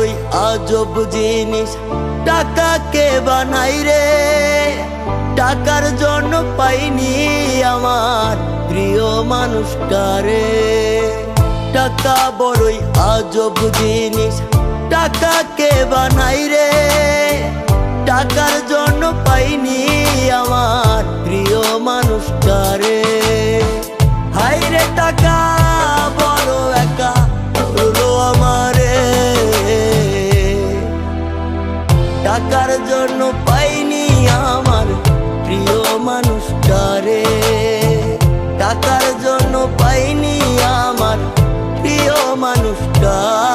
বড়ই আজব জিনিস, টাকাকে বানাই রে। টাকার জন্য পাইনি আমার প্রিয় মানুষটারে। টাকা বড়ই আজব জিনিস, টাকাকে বানাই রে। টাকার জন্য পাইনি আমার প্রিয় মানুষটারে। হায়রে টাকা বড় একা করলো আমারে। টাকার জন্য পাইনি আমার প্রিয় মানুষটারে। টাকার জন্য পাইনি আমার প্রিয় মানুষটারে।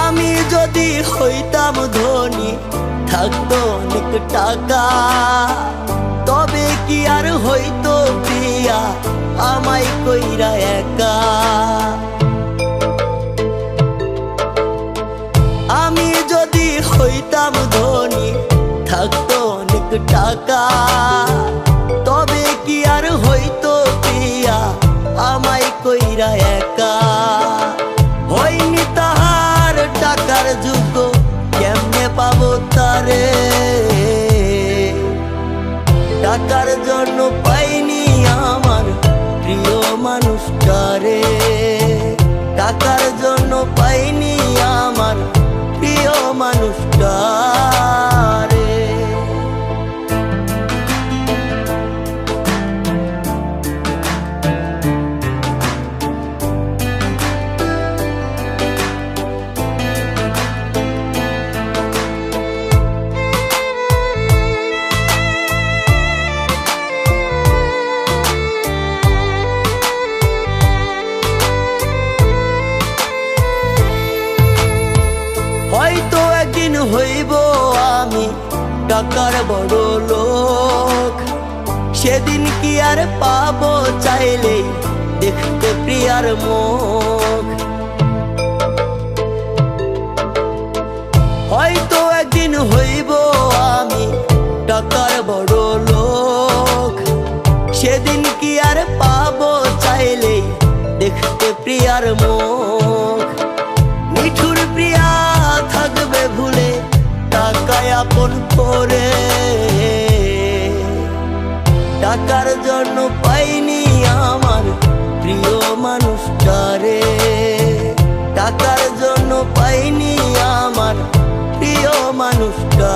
আমি যদি হইতাম ধনী, থাকতো অনেক টাকা, তবে কি আর হইতো প্রিয়া আমায় কইরা একা। আমি যদি হইতাম ধনী, থাকতো অনেক টাকা, তবে কি আর হইতো প্রিয়া আমায় কইরা একা। হইনি তাহার টাকার যোগ্য, কেমনে পাবো তারে। টাকার জন্য পাইনি আমার প্রিয় মানুষটারে। টাকার জন্য পাইনি আমার প্রিয় মানুষটারে। হয়তো একদিন হইব আমি টাকার বড় লোক, সেদিন কি আর পাবো চাইলেই দেখতে প্রিয়ার মুখ। হয়তো একদিন হইব আমি টাকার বড় লোক, সেদিন কি আর পাবো চাইলেই দেখতে প্রিয়ার মুখ। নিঠুর প্রিয়া থাকবে ভুলে টাকায় আপন করে। টাকার জন্য পাইনি আমার প্রিয় মানুষটারে। টাকার জন্য পাইনি আমার প্রিয় মানুষটা।